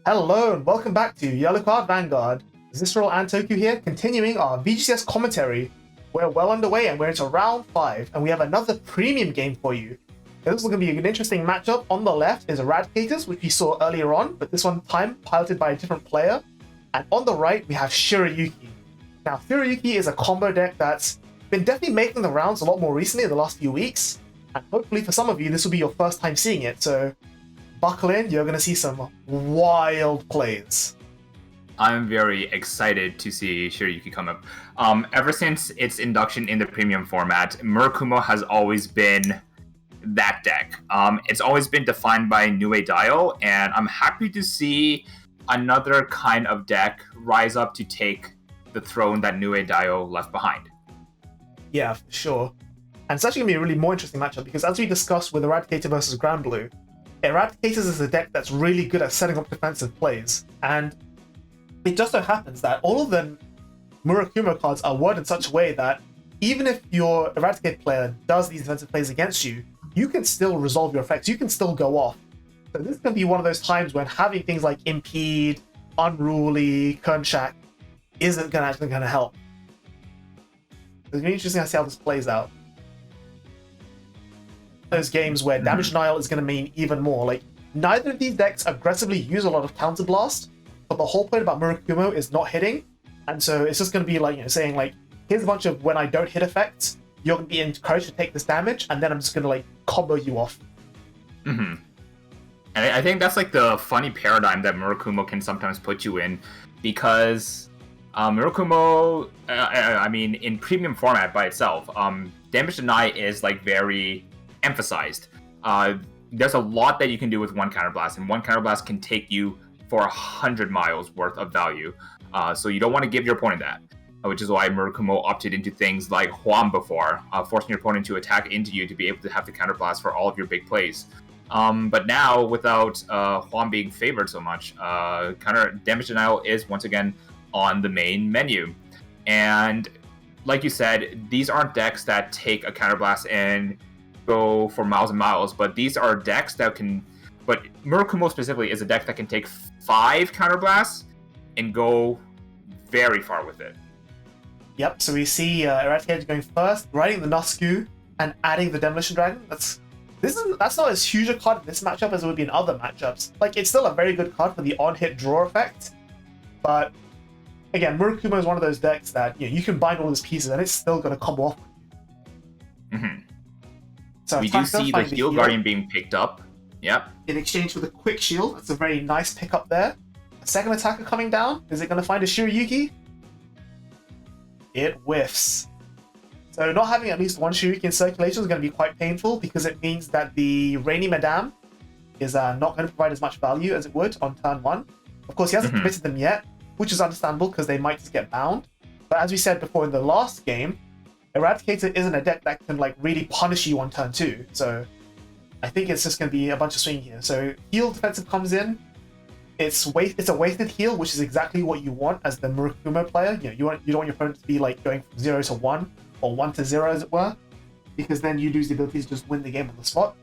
Hello and welcome back to Yellow Card Vanguard. Zystral and Toku here, continuing our VGCS commentary. We're well underway and we're into round 5, and we have another premium game for you. Now, this is going to be an interesting matchup. On the left is Eradicators, which we saw earlier on, but this one time piloted by a different player. And on the right, we have Shiroyuki. Now, Shiroyuki is a combo deck that's been definitely making the rounds a lot more recently in the last few weeks. And hopefully for some of you, this will be your first time seeing it, so buckle in, you're going to see some wild plays. I'm very excited to see Shiroyuki come up. Ever since its induction in the premium format, Murakumo has always been that deck. It's always been defined by Nue Dial, and I'm happy to see another kind of deck rise up to take the throne that Nue Dial left behind. Yeah, for sure. And it's actually going to be a really more interesting matchup because as we discussed with Eradicator versus Granblue, Eradicators is a deck that's really good at setting up defensive plays, and it just so happens that all of the Murakumo cards are worded in such a way that even if your Eradicate player does these defensive plays against you, you can still resolve your effects, you can still go off. So this is going to be one of those times when having things like Impede, Unruly, Kernshak isn't actually going to help. It's going to be interesting to see how this plays out. Those games where damage denial is going to mean even more. Like, neither of these decks aggressively use a lot of counterblast, but the whole point about Murakumo is not hitting, and so it's just going to be like, saying like, here's a bunch of when I don't hit effects, you're going to be encouraged to take this damage, and then I'm just going to like combo you off. And I think that's like the funny paradigm that Murakumo can sometimes put you in, because Murakumo, I mean, in premium format by itself, damage deny is like very emphasized. There's a lot that you can do with one counterblast, and one counterblast can take you for 100 miles worth of value. So you don't want to give your opponent that, which is why Murakumo opted into things like Huam before, forcing your opponent to attack into you to be able to have the counterblast for all of your big plays. But now, without Huam being favored so much, counter damage denial is once again on the main menu. And like you said, these aren't decks that take a counterblast and go for miles and miles, but these are decks that can, but Murakumo specifically is a deck that can take 5 counterblasts and go very far with it. Yep, so we see Eradicator going first, riding the Nusku, and adding the Demolition Dragon. That's not as huge a card in this matchup as it would be in other matchups. Like, it's still a very good card for the on-hit draw effect, but again, Murakumo is one of those decks that you can bind all these pieces and it's still going to combo off with you. So we do see the Heal Guardian being picked up. Yep. In exchange for the Quick Shield. That's a very nice pickup there. A second attacker coming down. Is it going to find a Shiroyuki? It whiffs. So not having at least one Shiroyuki in circulation is going to be quite painful because it means that the Rainy Madame is not going to provide as much value as it would on turn 1. Of course, he hasn't committed them yet, which is understandable because they might just get bound. But as we said before in the last game, Eradicator isn't a deck that can like really punish you on turn 2, so I think it's just going to be a bunch of swing here. So heal defensive comes in. It's a wasted heal, which is exactly what you want as the Murakumo player. You don't want your opponent to be like going from 0 to 1 or 1 to 0 as it were, because then you lose the ability to just win the game on the spot.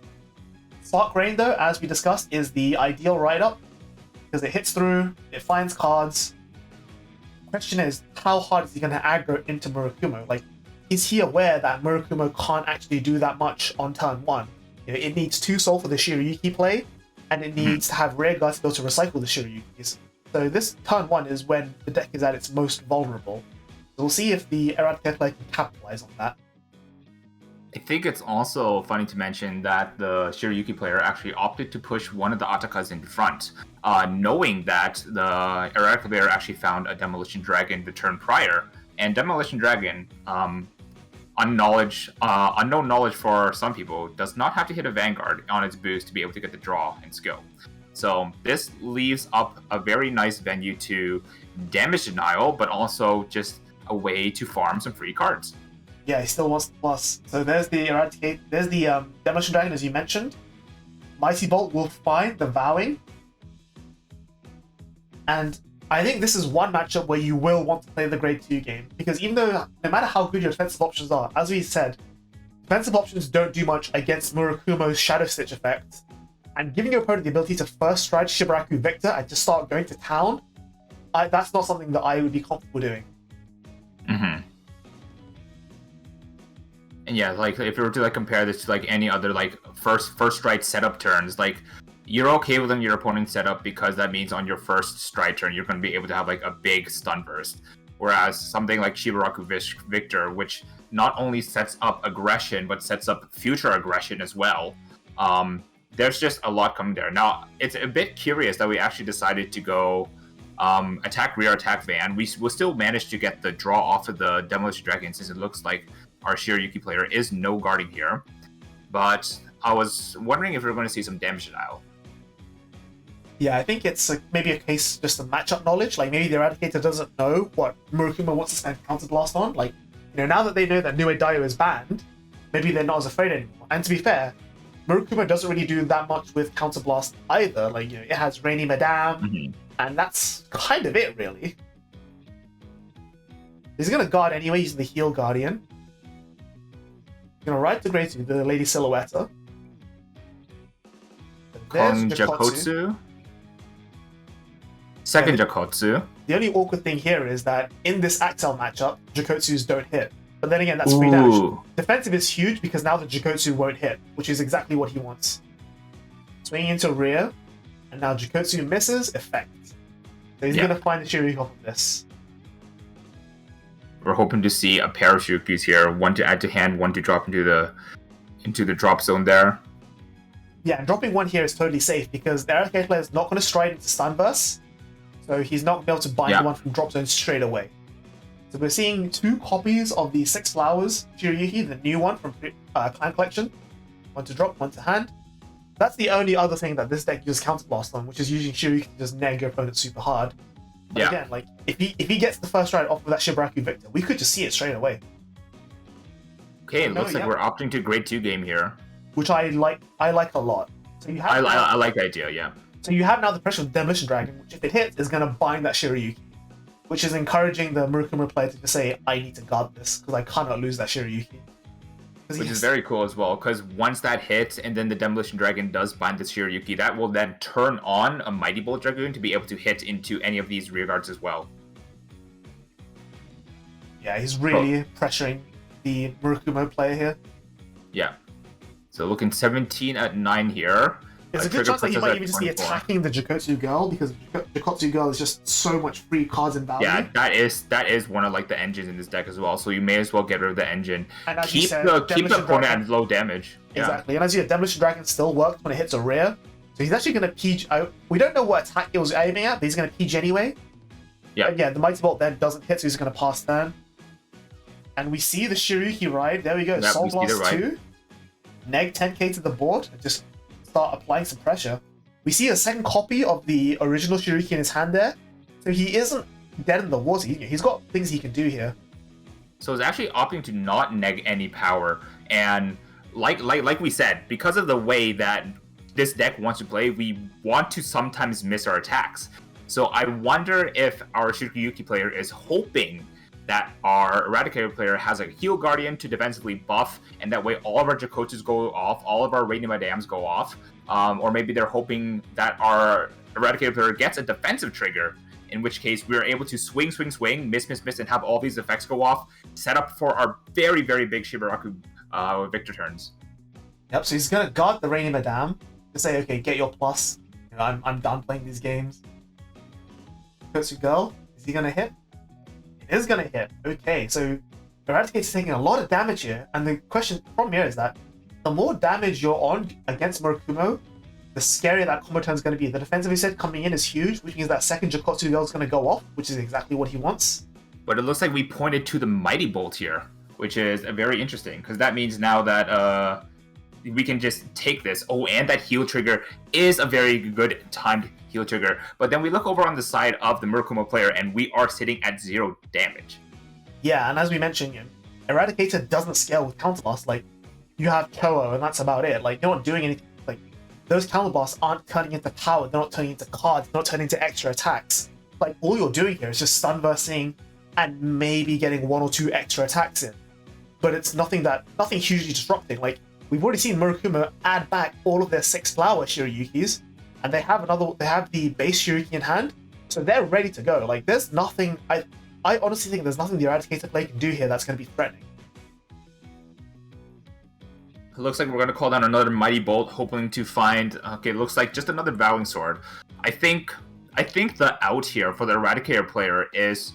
Spark Rain though, as we discussed, is the ideal write-up because it hits through, it finds cards. The question is, how hard is he going to aggro into Murakumo? Like, is he aware that Murakumo can't actually do that much on turn 1? It needs 2 soul for the Shiroyuki play, and it needs to have rear guards to be able to recycle the Shiroyukis. So this turn 1 is when the deck is at its most vulnerable. So we'll see if the Eradicator player can capitalize on that. I think it's also funny to mention that the Shiroyuki player actually opted to push one of the Atakas in front, knowing that the Eradicator player actually found a Demolition Dragon the turn prior, and Demolition Dragon, unknown knowledge for some people, does not have to hit a Vanguard on its boost to be able to get the draw and skill. So this leaves up a very nice venue to damage denial, but also just a way to farm some free cards. Yeah, he still wants the plus. So there's the Eradicate, there's the Demolition Dragon as you mentioned. Mighty Bolt will find the Vowing. And I think this is one matchup where you will want to play the grade 2 game, because even though, no matter how good your defensive options are, as we said, defensive options don't do much against Murakumo's Shadow Stitch effect. and giving your opponent the ability to first strike Shibaraku Victor and just start going to town, that's not something that I would be comfortable doing. Mm-hmm. And yeah, like if you were to like compare this to like any other like first strike setup turns, like you're okay with your opponent's setup because that means on your first strike turn you're going to be able to have like a big stun burst. Whereas something like Shibaraku Victor, which not only sets up aggression but sets up future aggression as well. There's just a lot coming there. Now it's a bit curious that we actually decided to go attack rear attack van. We will still manage to get the draw off of the Demolition Dragon since it looks like our Shiryuki player is no guarding here. But I was wondering if we are going to see some damage denial. Yeah, I think it's maybe a case just of matchup knowledge. Like maybe the Eradicator doesn't know what Murukuma wants to spend Counter Blast on. Like, now that they know that Nue Daio is banned, maybe they're not as afraid anymore. And to be fair, Murukuma doesn't really do that much with Counter Blast either. Like, it has Rainy Madame, and that's kind of it, really. He's gonna guard anyway using the Heal Guardian. He's gonna ride to Grade 2, the Lady Silhouette. Kong Jakotsu. Second Jakotsu. The only awkward thing here is that in this Axel matchup, Jakotsus don't hit. But then again, that's free damage. Defensive is huge because now the Jakotsu won't hit, which is exactly what he wants. Swinging into rear, and now Jakotsu misses, effect. So he's going to find the Shiryuki off of this. We're hoping to see a pair of Shiryukis here, one to add to hand, one to drop into the drop zone there. Yeah, and dropping one here is totally safe because the Eradicator player is not going to stride into Stunverse, so he's not going to be able to bind one from drop zone straight away. So we're seeing 2 copies of the 6 Flowers Shiryuki, the new one from Clan Collection. One to drop, one to hand. That's the only other thing that this deck uses Counter Blast on, which is using Shiryuki to just neg your opponent super hard. But again, like if he gets the first stride off of that Shibaraku Victor, we could just see it straight away. Okay, it looks like we're opting to Grade 2 game here. Which I like a lot. So you have I like the idea, yeah. So you have now the pressure of Demolition Dragon, which if it hits is going to bind that Shiryuki, which is encouraging the Murukuma player to just say, I need to guard this because I cannot lose that Shiryuki. Which is very cool as well, because once that hits and then the Demolition Dragon does bind the Shiryuki, that will then turn on a Mighty Bolt Dragoon to be able to hit into any of these rear guards as well. Yeah, he's really pressuring the Murukuma player here. Yeah. So looking 17 at 9 here. There's a good chance that he might even just be attacking the Jakotsu Girl because Jakotsu Girl is just so much free cards and value. Yeah, that is one of like the engines in this deck as well. So you may as well get rid of the engine. And as keep you said, the opponent at low damage. Exactly. And as you said, Demolition Dragon still works when it hits a rear. So he's actually going to PG out. We don't know what attack he was aiming at, but he's going to PG anyway. Yeah. And yeah, the Mighty Bolt then doesn't hit, so he's going to pass turn. And we see the Shiryuki ride. There we go. Soul Blast 2. Neg 10k to the board and just start applying some pressure. We see a second copy of the original Shiryuki in his hand there. So he isn't dead in the water. He's got things he can do here. So it's actually opting to not neg any power. And like we said, because of the way that this deck wants to play, we want to sometimes miss our attacks. So I wonder if our Shiryuki player is hoping that our Eradicator player has a Heal Guardian to defensively buff, and that way all of our Jakotsus go off, all of our Rainy Madames go off, or maybe they're hoping that our Eradicator player gets a defensive trigger, in which case we're able to swing, miss, and have all these effects go off, set up for our very, very big Shibaraku Victor turns. Yep, so he's going to guard the Rainy Madame to say, okay, get your plus. I'm done playing these games. Jakotsu Girl, is he going to hit? It is going to hit. Okay, so Eradicator's taking a lot of damage here, and the problem here is that the more damage you're on against Murakumo, the scarier that combo turn is going to be. The defensive he said coming in is huge, which means that second Jakotsu Girl is going to go off, which is exactly what he wants. But it looks like we pointed to the Mighty Bolt here, which is very interesting, because that means now that we can just take this. Oh, and that heal trigger is a very good timed heal trigger. But then we look over on the side of the Murakumo player, and we are sitting at 0 damage. Yeah, and as we mentioned, Eradicator doesn't scale with counterblast. Like, you have Koa, and that's about it. Like, you're not doing anything. Like, those counterblasts aren't turning into power. They're not turning into cards. They're not turning into extra attacks. Like, all you're doing here is just stun-versing and maybe getting 1 or 2 extra attacks in. But it's nothing hugely disrupting. Like, we've already seen Murakumo add back all of their 6-flower Shiryukis, and they have the base Shiryuki in hand, so they're ready to go. Like, there's nothing. I honestly think there's nothing the Eradicator play can do here that's going to be threatening. It looks like we're going to call down another Mighty Bolt, hoping to find... Okay, it looks like just another Vowing Sword. I think the out here for the Eradicator player is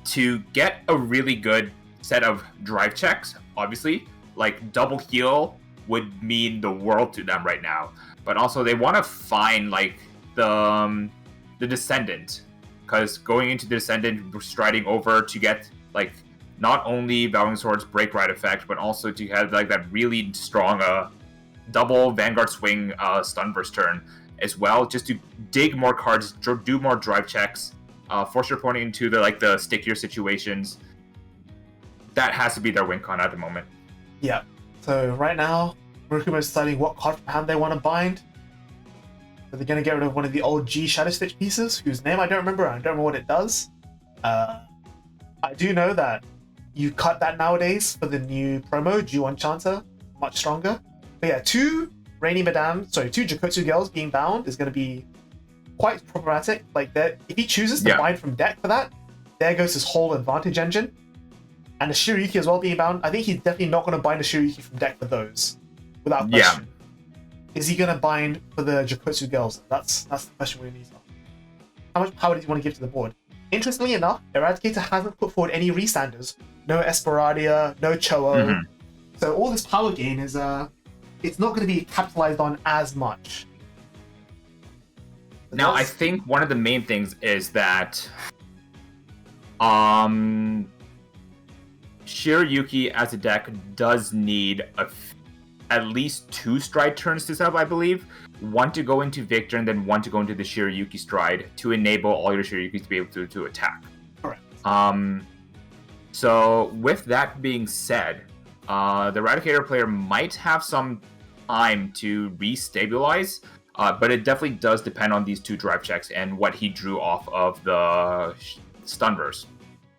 to get a really good set of drive checks, obviously. Like, double heal would mean the world to them right now. But also, they want to find, like, the Descendant. Because going into the Descendant, striding over to get, like... not only Vowing Sword's break ride effect, but also to have like that really strong double Vanguard swing stun burst turn as well, just to dig more cards, do more drive checks, force your opponent into the stickier situations. That has to be their win con at the moment. Yeah. So right now, Murakumo is deciding what card from hand they want to bind. Are they going to get rid of one of the old G Shadow Stitch pieces, whose name I don't remember, and I don't remember what it does. I do know that you cut that nowadays for the new promo, Ju Enchanter, much stronger. But yeah, two Jokotsu girls being bound is going to be quite problematic. Like, if he chooses to bind from deck for that, there goes his whole advantage engine. And the Shiryuki as well being bound, I think he's definitely not going to bind a Shiryuki from deck for those, without question. Yeah. Is he going to bind for the Jokotsu girls? That's the question we need to know. How much power does he want to give to the board? Interestingly enough, Eradicator hasn't put forward any restanders. No Esperadia, no Cho-Oh. Mm-hmm. So all this power gain is it's not going to be capitalized on as much. But now, I think one of the main things is that Shiryuki as a deck does need at least 2 stride turns to set up, I believe. One to go into Victor and then one to go into the Shiryuki stride to enable all your Shiryukis to be able to attack. Correct. So with that being said, the Eradicator player might have some time to restabilize, but it definitely does depend on these 2 drive checks and what he drew off of the Stunverse.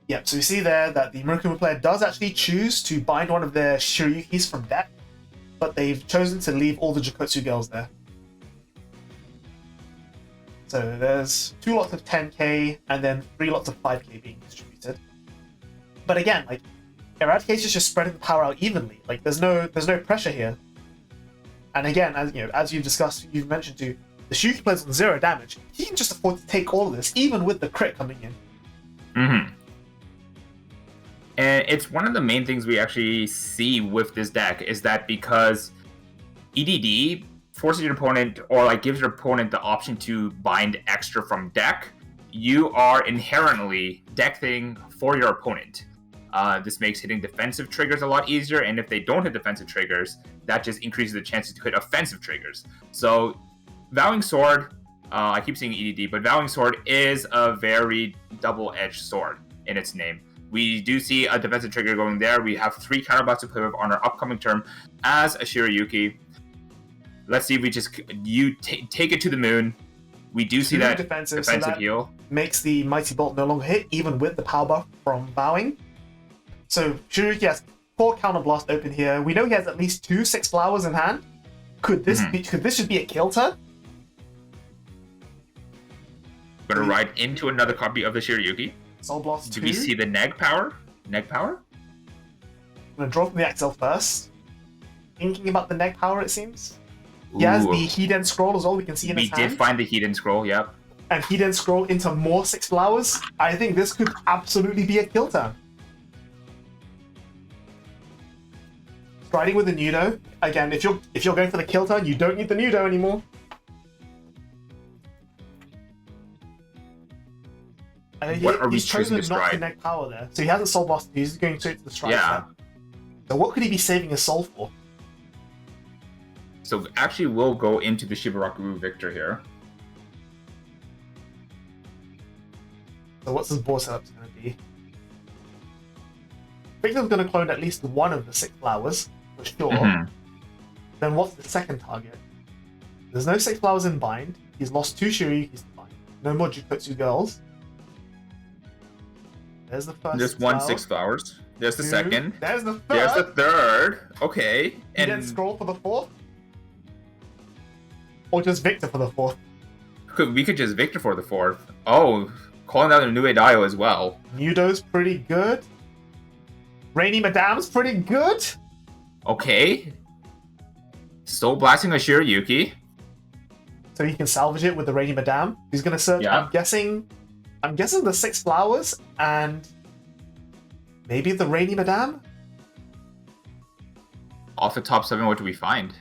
Yep, so you see there that the Murakumo player does actually choose to bind one of their Shiryukis from deck, but they've chosen to leave all the Jokotsu girls there. So there's 2 lots of 10k and then 3 lots of 5k being distributed. But again, like, Eradicator's just spreading the power out evenly. Like, there's no pressure here. And again, as you've discussed, you've mentioned too, the Shiryuki plays on 0 damage. He can just afford to take all of this, even with the crit coming in. Mm-hmm. And it's one of the main things we actually see with this deck is that because EDD forces your opponent, or like gives your opponent the option to bind extra from deck, you are inherently decking for your opponent. This makes hitting defensive triggers a lot easier, and if they don't hit defensive triggers, that just increases the chances to hit offensive triggers. So, Vowing Sword, I keep saying EDD, but Vowing Sword is a very double-edged sword in its name. We do see a defensive trigger going there. We have 3 counterblocks to play with on our upcoming turn as a Shiryuki. Let's see if we just take it to the moon. We do see that defensive so that heal. Makes the Mighty Bolt no longer hit, even with the power buff from Vowing. So Shiryuki has 4 counterblast open here. We know he has at least 2 6 flowers in hand. Could this just be a kill turn? We're gonna ride into another copy of the Shiryuki. Soul Blast 2. Do we see the neg power? I'm gonna draw from the Axel first. Thinking about the neg power, it seems. He has the Hiden Scroll as well, we can see in his hand. We did find the Hiden Scroll, yep. And Hiden Scroll into more 6 flowers. I think this could absolutely be a kill turn. Striding with the Nudo. Again, if you're going for the kill turn, you don't need the Nudo anymore. He's chosen not to neg power there. So he hasn't Soul Blast, he's going straight to the stride. Yeah. So what could he be saving his soul for? So actually we'll go into the Shibaraku Victor here. So what's his board setup going to be? Victor's going to clone at least one of the 6 flowers, for sure. Mm-hmm. Then what's the second target? There's no 6 flowers in bind. He's lost 2 Shiryukis to bind. No more Jokotsu girls. There's the first. Just 1 6 flowers. There's the Two. second. There's the third. There's the third. Okay. You And then scroll for the fourth? Or just Victor for the fourth? we could just Victor for the fourth. Oh, calling out a new Dio as well. Nudo's pretty good. Rainy Madame's pretty good. Okay. Still blasting a Shiryuki. So he can salvage it with the Rainy Madame. He's gonna search, Yeah. I'm guessing the 6 flowers and maybe the Rainy Madame? Off the top 7, what do we find?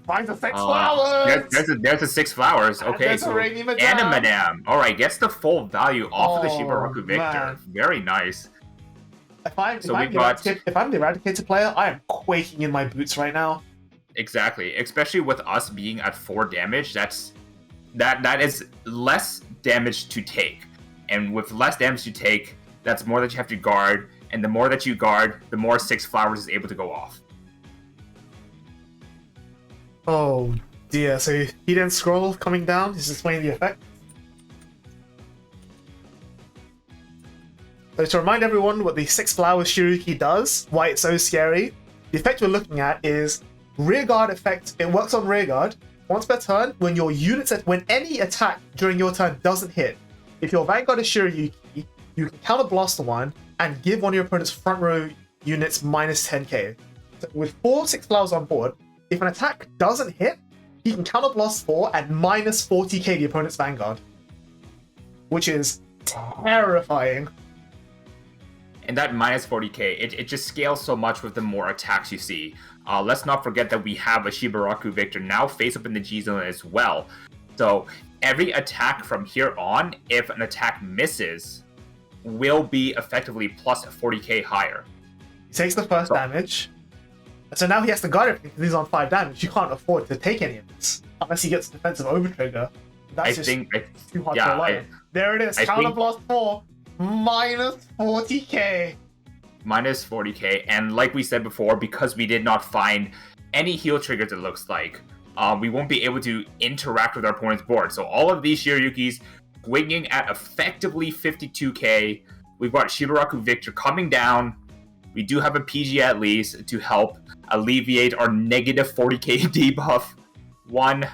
Find the 6 flowers! There's the 6 flowers. And Okay, there's a so Rainy Madame. and a Madame. All right, gets the full value off of the Oh, Shibaraku Victor. man. Very nice. If I'm So the we got- Eradicator player, I am quaking in my boots right now. Exactly, especially with us being at 4 damage. That is less damage to take, and with less damage to take, that's more that you have to guard. And the more that you guard, the more 6 flowers is able to go off. Oh dear, so he didn't scroll coming down, he's displaying the effect. So to remind everyone what the 6 flowers Shiryuki does, why it's so scary, the effect we're looking at is rearguard effect. It works on rearguard. Once per turn, when any attack during your turn doesn't hit, if your Vanguard is Shiryuki, you can counter blast 1 and give one of your opponent's front row units minus 10k. So with 4 6 flowers on board, if an attack doesn't hit, he can counter blast 4 at minus 40k the opponent's Vanguard. Which is terrifying. And that minus 40k, it just scales so much with the more attacks you see. Let's not forget that we have a Shibaraku Victor now face up in the G zone as well. So every attack from here on, if an attack misses, will be effectively plus 40k higher. He takes the first damage. So now he has to guard everything because he's on 5 damage. You can't afford to take any of this. Unless he gets defensive overtrigger. That's too hard to rely on. There it is, counter blast 4, minus 40k. Minus 40k, and like we said before, because we did not find any heal triggers, it looks like, we won't be able to interact with our opponent's board. So all of these Shiryukis swinging at effectively 52k. We've got Shibaraku Victor coming down. We do have a PG at least to help alleviate our negative 40k debuff. 1,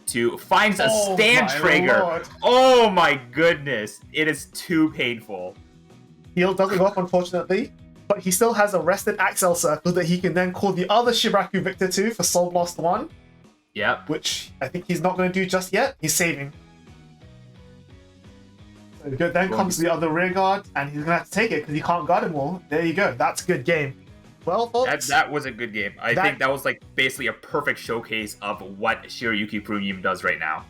2, finds a stand trigger. Lord. Oh my goodness, it is too painful. Heal doesn't go up, unfortunately, but he still has a rested Axel Circle that he can then call the other Shibaraku Victor to for Soul Blast 1. Yep. Which I think he's not going to do just yet. He's saving. So good. Then comes the other rear guard, and he's going to have to take it because he can't guard him all. There you go. That's a good game. Well, folks. That was a good game. I think that was like basically a perfect showcase of what Shiryuki Premium does right now.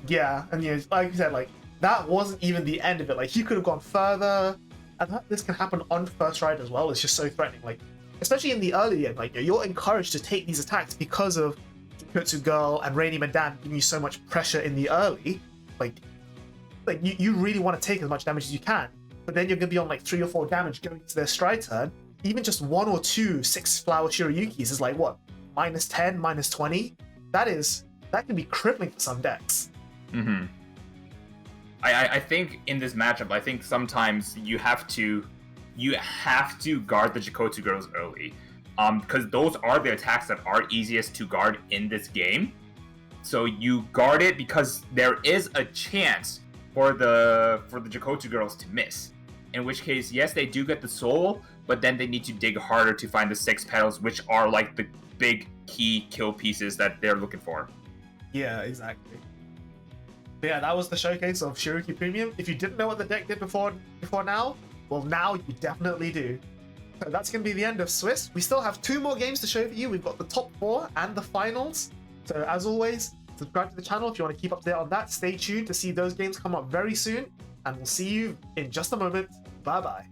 Yeah, and like you said, like that wasn't even the end of it. Like he could have gone further. And this can happen on first ride as well. It's just so threatening. Like, especially in the early end, like you're encouraged to take these attacks because of Kutsu Girl and Rainy Madame giving you so much pressure in the early. Like you really want to take as much damage as you can. But then you're gonna be on like 3 or 4 damage going into their stride turn. Even just 1 or 2 6 flower Shiryukis is like what? Minus 10, minus 20? That can be crippling for some decks. Mm-hmm. I think in this matchup, I think sometimes you have to guard the Jikotu girls early, because those are the attacks that are easiest to guard in this game. So you guard it because there is a chance for the Jikotu girls to miss. In which case, yes, they do get the soul, but then they need to dig harder to find the 6 petals, which are like the big key kill pieces that they're looking for. Yeah, exactly. But yeah, that was the showcase of Shiryuki Premium. If you didn't know what the deck did before now, well, now you definitely do. So that's going to be the end of Swiss. We still have 2 more games to show for you. We've got the top 4 and the finals. So as always, subscribe to the channel if you want to keep up to date on that. Stay tuned to see those games come up very soon. And we'll see you in just a moment. Bye-bye.